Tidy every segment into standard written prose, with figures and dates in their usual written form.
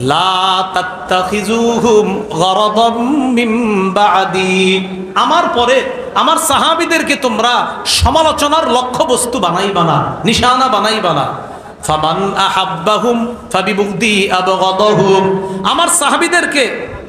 লা তাত্তাখিজুহুম গরাদাম মিন বাদি, আমার পরে আমার সাহাবীদেরকে তোমরা সমালোচনার লক্ষ্যবস্তু বানাইবা না, নিশানা বানাইবা না। ফামান আহাব্বাহুম ফাবিবুগদি আবগাদাহুম, আমার সাহাবীদেরকে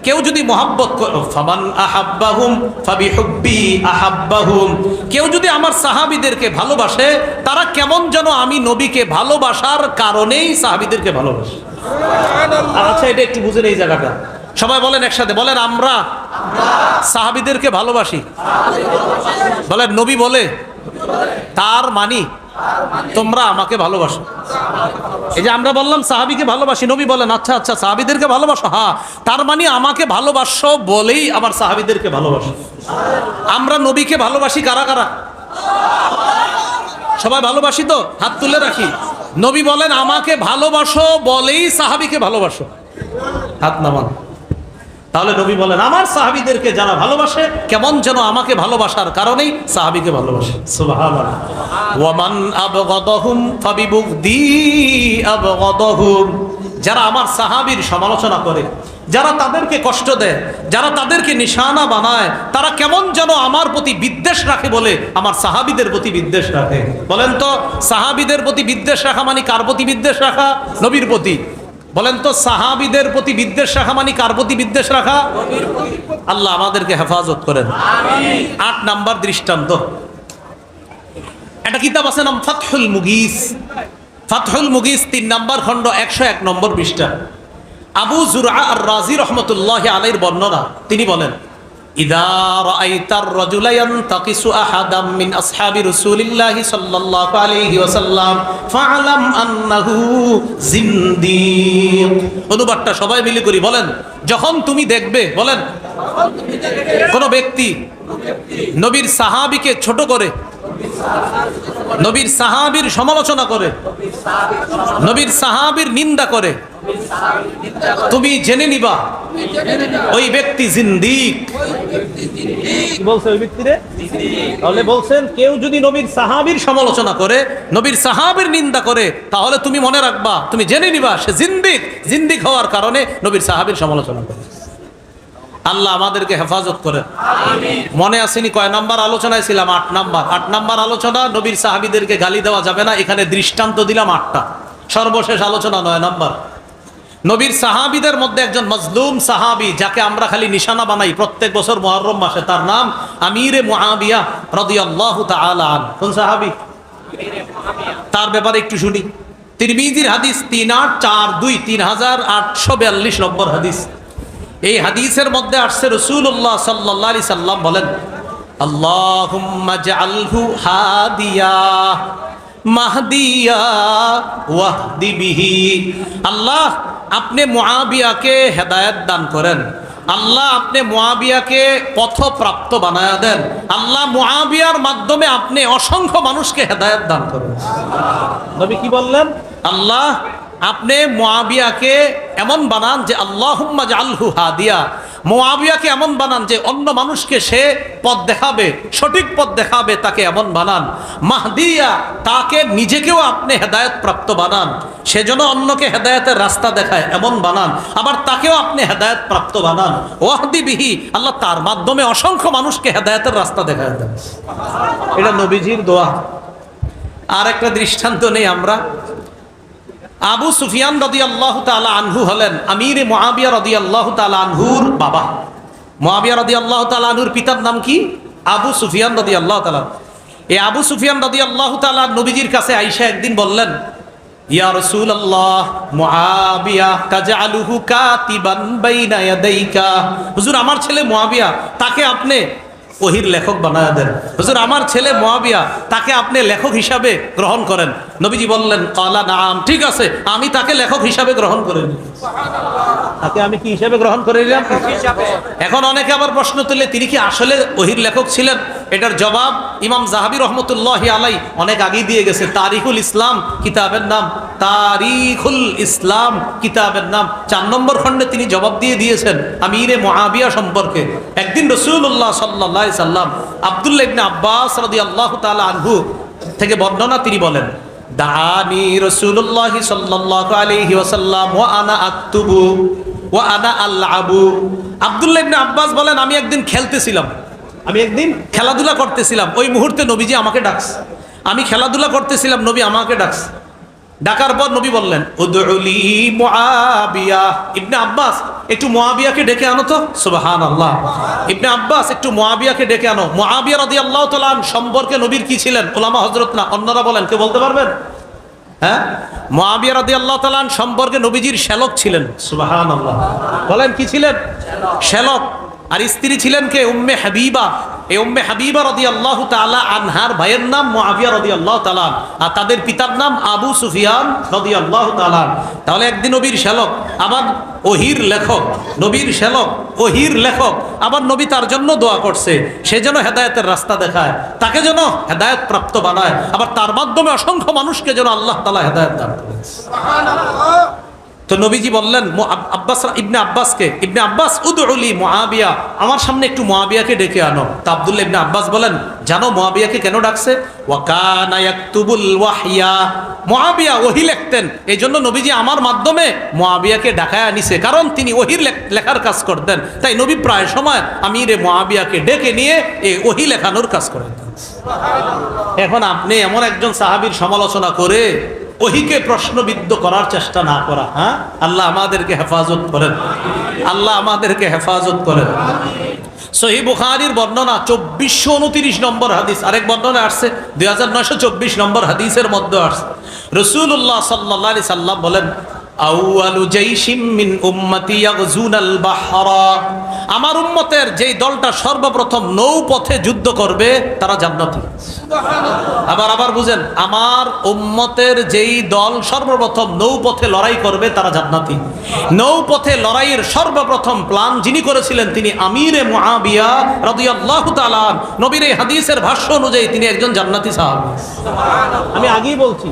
কেউ যদি মহব্বত করে, ফামান আহাব্বাহুম ফাবিহুব্বি আহাব্বাহুম, কেউ যদি আমার সাহাবীদেরকে ভালোবাসে তারা কেমন যেন আমি নবীকে ভালোবাসার কারণেই সাহাবীদেরকে ভালোবাসে। আচ্ছা, এটা একটু বুঝেন এই জায়গাটা। সবাই বলেন একসাথে, বলেন আমরা সাহাবীদেরকে ভালোবাসি। বলেন নবী বলে তার মানি তোমরা আমাকে ভালোবাসো। এই যে আমরা বললাম সাহাবীকে ভালোবাসি, নবী বলেন আচ্ছা আচ্ছা সাহাবীদেরকে ভালোবাসো, হ্যাঁ তার মানে আমাকে ভালোবাসো বলেই আবার সাহাবীদেরকে ভালোবাসো। আমরা নবীকে ভালোবাসি কারা কারা? সবাই ভালোবাসি তো? হাত তুলে রাখি। নবী বলেন আমাকে ভালোবাসো বলেই সাহাবীকে ভালোবাসো, হাত নামান। তাহলে নবী বলেন আমার সাহাবীদেরকে যারা ভালোবাসে কেমন যেন আমাকে ভালোবাসার কারণেই সাহাবীকে ভালোবাসে। সুবহানাল্লাহ। ওয়ামান আবগাদাহুম ফাবিবুগদি আবগাদাহুম, যারা আমার সাহাবীর সমালোচনা করে, যারা তাদেরকে কষ্ট দেয়, যারা তাদেরকে নিশানা বানায়, তারা কেমন যেন আমার প্রতি বিদ্বেষ রাখে বলে আমার সাহাবীদের প্রতি বিদ্বেষ রাখে। বলেন তো সাহাবীদের প্রতি বিদ্বেষ রাখা মানে কার প্রতি বিদ্বেষ রাখা? নবীর প্রতি। বলেন তো সাহাবীদের প্রতি বিদ্বেষ রাখা মানে কার প্রতি বিদ্বেষ রাখা? আল্লাহ আমাদেরকে হেফাজত করেন। ৮ নাম্বার দৃষ্টান্ত, একটা কিতাব আছে নাম ফাতহুল মুগীস। ফাতহুল মুগীস ৩ নাম্বার খণ্ড ১০১ নম্বর পৃষ্ঠা। আবু যুরআ আর রাজি রহমতুল্লাহি আলাইহির বর্ণনা, তিনি বলেন ইদা রাআইতার রাজুলা ইয়ানতাকিসু আহাদাম মিন আসহাবি রাসূলিল্লাহি সাল্লাল্লাহু আলাইহি ওয়াসাল্লাম ফাআলাম আন্নাহু জিন্দিক। অনুবাদটা সবাই মিলে করি, বলেন যখন তুমি দেখবে, বলেন কোন ব্যক্তি নবীর সাহাবীকে ছোট করে, নবীর সাহাবীর সমালোচনা করে, নবীর সাহাবীর নিন্দা করে, তুমি জেনে নিবা ওই ব্যক্তি জিন্দিক। কি বলছে ওই ব্যক্তিরে? তাহলে বলছেন কেউ যদি নবীর সাহাবীর সমালোচনা করে, নবীর সাহাবীর নিন্দা করে, তাহলে তুমি মনে রাখবা, তুমি জেনে নিবা সে জিন্দিক। জিন্দিক হওয়ার কারণে নবীর সাহাবীর সমালোচনা করে। আল্লাহ আমাদেরকে হেফাজত করেন। মনে আসেনি কয় নাম্বার আলোচনায় ছিলাম? ৮ নাম্বার। ৮ নাম্বার আলোচনা নবীর সাহাবীদেরকে গালি দেওয়া যাবে না, এখানে দৃষ্টান্ত দিলাম ৮টা। সর্বশেষ আলোচনা ৯ নাম্বার, নবীর সাহাবীদের মধ্যে একজন মজলুম সাহাবী যাকে আমরা খালি নিশানা বানাই প্রত্যেক বছর মুহররম মাসে, তার নাম আমিরে মুআবিয়া রাদিয়াল্লাহু তাআলা আনহু। কোন সাহাবী? তার ব্যাপারে একটু শুনি। তিরমিজির হাদিস ৩৮৪২, ৩৮৪২ নম্বর হাদিস। এই হাদিসের মধ্যে আসছে রাসূলুল্লাহ সাল্লাল্লাহু আলাইহি সাল্লাম বলেন আল্লাহুম্মা জাআলহু হাদিয়া মাহদিয়া ওয়াহদি বিহি। আল্লাহ আপনি মুআবিয়াকে হেদায়েত দান করেন, আল্লাহ আপনি মুআবিয়াকে পথপ্রাপ্ত বানায়া দেন, আল্লাহ মুআবিয়ার মাধ্যমে আপনি অসংখ্য মানুষকে হেদায়েত দান করেন। নবী কি বললেন? আল্লাহ আপনি মুআবিয়াকে এমন বানান যে আল্লাহুম্মা জাআলহু হাদিয়া, মুআবিয়াকে এমন বানান যে অন্য মানুষকে সে পথ দেখাবে, সঠিক পথ দেখাবে, তাকে এমন বানান। মাহদিয়া, তাকে নিজেকেও আপনি হেদায়েত প্রাপ্ত বানান, সেজন্য অন্যকে হেদায়েতের রাস্তা দেখায় এমন বানান, আবার তাকেও আপনি হেদায়েত প্রাপ্ত বানান। ওয়াহদি বিহি, আল্লাহ তার মাধ্যমে অসংখ্য মানুষকে হেদায়েতের রাস্তা দেখায় দেন। এটা নবীজির দোয়া। আর একটা দৃষ্টান্ত নেই আমরা। আবু সুফিয়ান রাদিয়াল্লাহু তাআলা আনহু হলেন আমিরে মুআবিয়া রাদিয়াল্লাহু তাআলা আনহুর বাবা। মুআবিয়া রাদিয়াল্লাহু তাআলা আনহুর পিতার নাম কি? আবু সুফিয়ান রাদিয়াল্লাহু তাআলা। এই আবু সুফিয়ান রাদিয়াল্লাহু তাআলা নবীজির কাছে আয়েশা একদিন বললেন ইয়া রাসূলুল্লাহ মুআবিয়া তাজআলুহু কাতিবান বাইনা ইয়াদাইকা। হুজুর আমার ছেলে মুআবিয়া, তাকে আপনি ওহির লেখক বানায়া দেন। হুজুর আমার ছেলে মুআবিয়া, তাকে আপনি লেখক হিসাবে গ্রহণ করেন। নবীজি বললেন ক্বালা নাম, ঠিক আছে আমি তাকে লেখক হিসাবে গ্রহণ করে নিই। তাকে আমি কি হিসাবে গ্রহণ করে নিলাম? এখন অনেকে আবার প্রশ্ন তুলে তিনি কি আসলে ওহির লেখক ছিলেন? এটার জবাব ইমাম যাহাবী রহমতুল্লাহি আলাই অনেক আগেই দিয়ে গেছে। তারিখুল ইসলাম কিতাবের নাম, তারিখুল ইসলাম কিতাবের নাম ৪ নম্বর খণ্ডে তিনি জবাব দিয়ে দিয়েছেন আমিরে মুআবিয়া সম্পর্কে। একদিন রাসূলুল্লাহ সাল্লাল্লাহু আলাইহি সাল্লাম আব্দুল্লাহ ইবনে আব্বাস রাদিয়াল্লাহু তাআলা আনহু থেকে বর্ণনা, তিনি বলেন দাআনি রাসূলুল্লাহ সাল্লাল্লাহু আলাইহি ওয়াসাল্লাম ওয়া আনা আকতুবু ওয়া আনা আলআবু। আব্দুল্লাহ ইবনে আব্বাস বলেন, আমি একদিন খেলতেছিলাম, আমি একদিন খেলাধুলা করতেছিলাম, ওই মুহূর্তে নবীজি আমাকে ডাকছে। আমি খেলাধুলা করতেছিলাম, নবী আমাকে ডাকছে। ডাকার পর নবী বললেন, উদউলি মুআবিয়া। ইবনে আব্বাস, একটু মুআবিয়াকে ডেকে আনো তো। সুবহানাল্লাহ। ইবনে আব্বাস, একটু মুআবিয়াকে ডেকে আনো। মুআবিয়া রাদিয়াল্লাহু তাআলা সম্পর্কে নবীর কি ছিলেন? উলামা হযরত না, অন্যরা বলেন, কে বলতে পারবেন? হ্যাঁ, মুআবিয়া রাদিয়াল্লাহু তাআলা সম্পর্কে নবীজির শ্যালক ছিলেন। সুবহানাল্লাহ। বলেন কি ছিলেন? শ্যালক। আর স্ত্রী ছিলেন কে? উম্মে হাবিবা। এই উম্মে হাবিবা রাদিয়াল্লাহু তাআলা আনহার ভাইয়ের নাম মুআবিয়া রাদিয়াল্লাহু তাআলা, আর তাদের পিতার নাম আবু সুফিয়ান রাদিয়াল্লাহু তাআলা। তাহলে একদিন নবীর শ্যালক, আবার ওহির লেখক, নবীর শ্যালক, ওহির লেখক, আবার নবী তার জন্য দোয়া করছে, সে যেন হেদায়েতের রাস্তা দেখায়, তাকে যেন হেদায়েত প্রাপ্ত বানায়, আবার তার মাধ্যমে অসংখ্য মানুষকে যেন আল্লাহ তাআলা হেদায়েত দান করেন। সুবহানাল্লাহ। তো নবীজি বললেন ইবনে আব্বাসকে, ইবনে আব্বাস উদউলি মুআবিয়া, আমার সামনে একটু মুআবিয়াকে ডেকে আনো। তা আব্দুল্লাহ ইবনে আব্বাস বলেন, জানো মুআবিয়াকে কেন ডাকছে? ওয়া কানা ইয়াকতুবুল ওয়াহইয়া। মুআবিয়া ওহী লিখতেন, এইজন্য নবীজি আমার মাধ্যমে মুআবিয়াকে ডাকায় আনিছে, কারণ তিনি ওহীর লেখার কাজ করতেন। তাই নবী প্রায় সময় আমিরে মুআবিয়াকে ডেকে নিয়ে এই ওহী লেখানোর কাজ করতেন। সুবহানাল্লাহ। এখন আপনি এমন একজন সাহাবীর সমালোচনা করে ওহিকে প্রশ্নবিদ্ধ করার চেষ্টা না করা। হ্যাঁ, আল্লাহ আমাদেরকে হেফাজত করেন, আল্লাহ আমাদেরকে হেফাজত করেন। সহিহ বুখারীর বর্ণনা 2429 নম্বর হাদিস, আরেক বর্ণনা আসছে 2924 নম্বর হাদিসের মধ্যে আসছে, রাসূলুল্লাহ সাল্লাল্লাহু আলাইহি সাল্লাম বলেন, আউয়ালু জাইশিম মিন উম্মতি ইয়াগজুনাল বাহরা। আমার উম্মতের যেই দলটা সর্বপ্রথম নৌপথে যুদ্ধ করবে তারা জান্নাতি। সুবহানাল্লাহ। আবার বুঝেন, আমার উম্মতের যেই দল সর্বপ্রথম নৌপথে লড়াই করবে তারা জান্নাতি। নৌপথে লড়াইয়ের সর্বপ্রথম প্ল্যান যিনি করেছিলেন তিনি আমিরে মুআবিয়া রাদিয়াল্লাহু তাআলা। নবীর এই হাদিসের ভাষ্য অনুযায়ী তিনি একজন জান্নাতি সাহাবী। সুবহানাল্লাহ। আমি আগেই বলছি,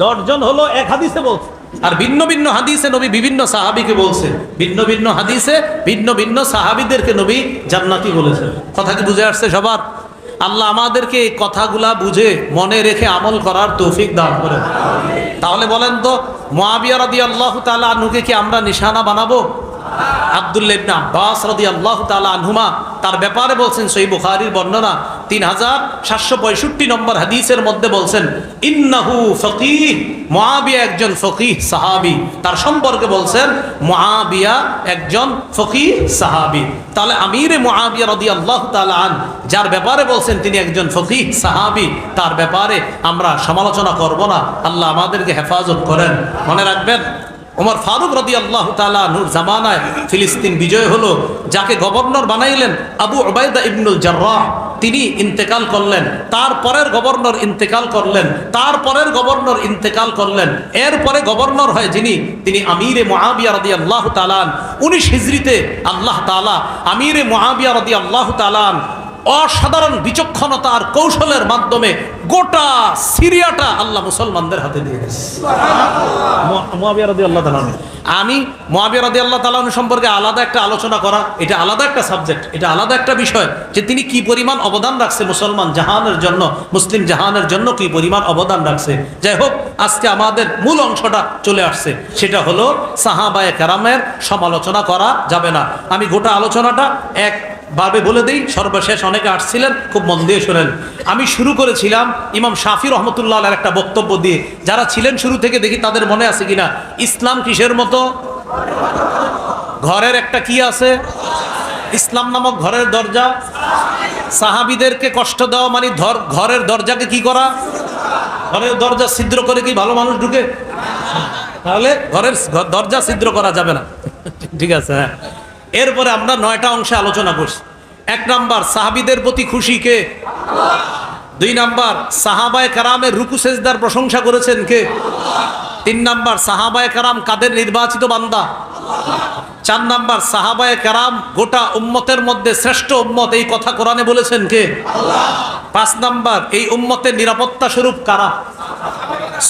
10 জন হলো এক হাদিসে বলছে, আর ভিন্ন ভিন্ন হাদিসে নবী বিভিন্ন সাহাবীকে বলছে, ভিন্ন ভিন্ন হাদিসে ভিন্ন ভিন্ন সাহাবীদেরকে নবী জান্নাতি বলেছেন। কথা কি বুঝে আসছে সবার? আল্লাহ আমাদেরকে এই কথাগুলা বুঝে মনে রেখে আমল করার তৌফিক দান করেন। তাহলে বলেন তো, মুআবিয়া রাদিয়াল্লাহু তাআলা আনহুকে কি আমরা নিশানা বানাবো? আব্দুল্লাহ ইবনে আব্বাস রাদিয়াল্লাহু তাআলা আনহুমা তার ব্যাপারে বলছেন, সহিহ বুখারীর বর্ণনা 3765 নম্বর হাদিসের মধ্যে বলছেন, ইন্নাহু ফকিহ। মুআবিয়া একজন ফকিহ সাহাবী, তার সম্পর্কে বলছেন মুআবিয়া একজন ফকিহ সাহাবী। তাহলে আমিরে মুআবিয়া রাদিয়াল্লাহু তাআলা আন, যার ব্যাপারে বলছেন তিনি একজন ফকিহ সাহাবী, তার ব্যাপারে আমরা সমালোচনা করব না। আল্লাহ আমাদেরকে হেফাজত করেন। মনে রাখবেন, ওমর ফারুক রাদিয়াল্লাহু তাআলা নূর জামানায় ফিলিস্তিন বিজয় হলো, যাকে গভর্নর বানাইলেন আবু উবাইদা ইবনুল জাররাহ, তিনি ইন্তেকাল করলেন। তারপরের গভর্নর ইন্তেকাল করলেন, তারপরের গভর্নর ইন্তেকাল করলেন। এরপরে গভর্নর হয় যিনি, তিনি আমিরে মুআবিয়া রাদিয়াল্লাহু তাআলা। 19 হিজরিতে আল্লাহ তাআলা আমিরে মুআবিয়া রাদিয়াল্লাহু তাআলা অসাধারণ বিচক্ষণতা আর কৌশলের মাধ্যমে গোটা সিরিয়াটা আল্লাহ মুসলমানদের হাতে দিয়ে দিয়েছে। মুআবিয়া রাদিয়াল্লাহু তাআলা। আমি মুআবিয়া রাদিয়াল্লাহু তাআলা সম্পর্কে আলাদা একটা আলোচনা করা, এটা আলাদা একটা সাবজেক্ট, এটা আলাদা একটা বিষয়, যে তিনি কি পরিমাণ অবদান রাখছে মুসলমান জাহানের জন্য, মুসলিম জাহানের জন্য কি পরিমাণ অবদান রাখছে। যাই হোক, আজকে আমাদের মূল অংশটা চলে আসছে, সেটা হলো সাহাবায়ে কেরামের সমালোচনা করা যাবে না। আমি গোটা আলোচনাটা ভাবে বলে দেই, সর্বশেষ অনেকে আসছিলেন, খুব মন দিয়ে শোনেন। আমি শুরু করেছিলাম ইমাম শাফি রহমতুল্লাহ আলাইহির একটা বক্তব্য দিয়ে। যারা ছিলেন শুরু থেকে, দেখি তাদের মনে আছে কিনা। ইসলাম কিসের মতো? ঘরের একটা কি আছে? ইসলাম নামক ঘরের দরজা। সাহাবীদেরকে কষ্ট দেওয়া মানে ঘরের দরজাকে কি করা? ঘরের দরজা ছিদ্র করে কি ভালো মানুষ ঢুকে? তাহলে ঘরের দরজা ছিদ্র করা যাবে না। ঠিক আছে, হ্যাঁ। এরপরে আমরা 9টা অংশে আলোচনা করছি। 1 নাম্বার, সাহাবীদের প্রতি খুশি কে? 2 নাম্বার, সাহাবায়ে কেরামের রুকু সেজদার প্রশংসা করেছেন কে? 3 নাম্বার, সাহাবায়ে কেরাম কাদের নির্বাচিত বান্দা? 4 নাম্বার, সাহাবায়ে কেরাম গোটা উম্মতের মধ্যে শ্রেষ্ঠ উম্মত, এই কথা কোরআনে বলেছেন কে? আল্লাহ। 5 নাম্বার, এই উম্মতের নিরাপত্তা স্বরূপ কারা?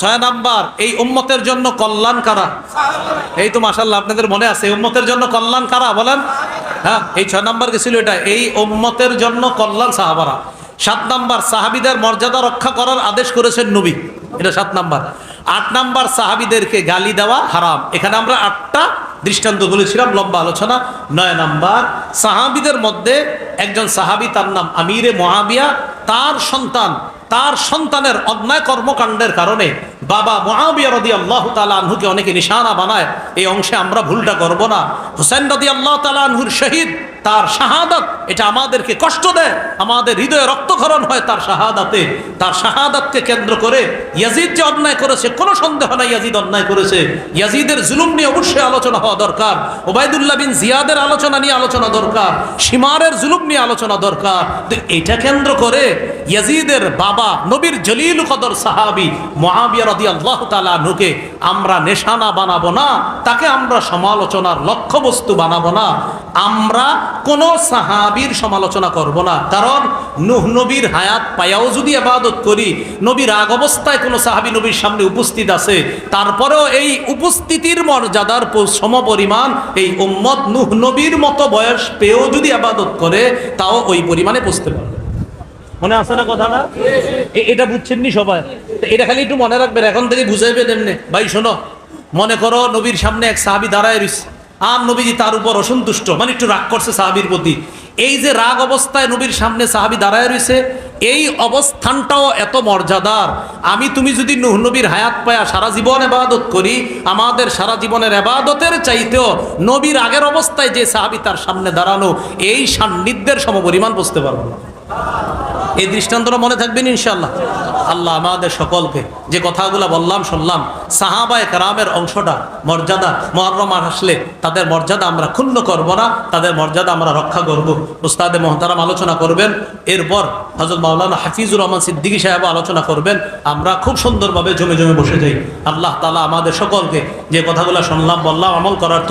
6 নাম্বার, এই উম্মতের জন্য কল্যাণ কারা? এই তো মাশাআল্লাহ আপনাদের মনে আছে, এই উম্মতের জন্য কল্যাণ কারা বলেন? হ্যাঁ, এই 6 নাম্বার কি ছিল এটা? এই উম্মতের জন্য কল্যাণ সাহাবারা। 7 নাম্বার, সাহাবীদের মর্যাদা রক্ষা করার আদেশ করেছেন নবী, এটা 7 নাম্বার। 8 নাম্বার, সাহাবীদেরকে গালি দেওয়া হারাম। এখানে আমরা 8টা দৃষ্টান্ত বলেছিলাম, লম্বা আলোচনা। 9 নাম্বার, সাহাবীদের মধ্যে একজন সাহাবী, তার নাম আমিরে মুআবিয়া, তার সন্তানের অন্যায় কর্মকাণ্ডের কারণে বাবা মুআবিয়া রাদিয়াল্লাহু তাআলা আনহুকে অনেকে নিশানা বানায়। এই অংশে আমরা ভুলটা করব না। হুসাইন রাদিয়াল্লাহু তাআলা আনহুর শহীদ, তার শাহাদাত, এটা আমাদেরকে কষ্ট দেয়, আমাদের হৃদয়ে রক্তক্ষরণ হয় তার শাহাদাতে। তার শাহাদাতকে কেন্দ্র করে ইয়াজিদ যে অন্যায় করেছে, কোনো সন্দেহ নাই ইয়াজিদ অন্যায় করেছে। ইয়াজিদের জুলুম নিয়ে অবশ্যই আলোচনা হওয়া দরকার। ওবায়দুল্লাহ বিন জিয়াদের আলোচনা নিয়ে আলোচনা দরকার। শিমারের জুলুম নিয়ে আলোচনা দরকার। তো এটা কেন্দ্র করে ইয়াজিদের বাবা, নবীর জলিল কদর সাহাবী মুআবিয়া রাদিয়াল্লাহু তাআলা আনহুকে আমরা নিশানা বানাবো না, তাকে আমরা সমালোচনার লক্ষ্যবস্তু বানাবো না। আমরা কোন সাহাবীর সমালোচনা করব না, কারণ নূহ নবীর হায়াত পায়াও যদি ইবাদত করি, নবীর আগ অবস্থায় কোন সাহাবী নবীর সামনে উপস্থিত আছে, তারপরেও এই উপস্থিতির মর্যাদার সমপরিমাণ এই উম্মত নূহ নবীর মতো বয়স পেয়েও যদি ইবাদত করে, তাও ওই পরিমাণে পৌঁছতে পারবে। মনে আছে না কথাটা? এটা বুঝছেন নি সবাই? এটা খালি একটু মনে রাখবেন, এখন থেকে বুঝাইবেন এমনি। ভাই শোনো, মনে করো নবীর সামনে এক সাহাবী দাঁড়ায় রয়েছে, আর নবীজি তার উপর অসন্তুষ্ট, মানে একটু রাগ করছে সাহাবীর প্রতি। এই যে রাগ অবস্থায় নবীর সামনে সাহাবী দাঁড়ায় রয়েছে, এই অবস্থানটাও এত মর্যাদার। তুমি যদি নূহ নবীর হায়াত পায়া সারা জীবন ইবাদত করি, আমাদের সারা জীবনের ইবাদতের চাইতেও নবীর আগের অবস্থায় যে সাহাবী তার সামনে দাঁড়ানো, এই সান্নিধ্যের সমপরিমাণ বুঝতে পারবো না। এই দৃষ্টান্তটা মনে থাকবেন ইনশাআল্লাহ। আল্লাহ আমাদের সকলকে যে কথাগুলো বললাম শুনলাম, সাহাবায়ে কেরামের অংশটা, মর্যাদা, মুহররম আসলে তাদের মর্যাদা আমরা ক্ষুণ্ণ করব না, তাদের মর্যাদা আমরা রক্ষা করব। উস্তাদে মুহতারাম আলোচনা করবেন, এরপর হযরত মাওলানা হাফিজুর রহমান সিদ্দিকী সাহেব আলোচনা করবেন। আমরা খুব সুন্দরভাবে জমে জমে বসে যাই। আল্লাহ তাআলা আমাদের সকলকে যে কথাগুলো শুনলাম বললাম আমল করার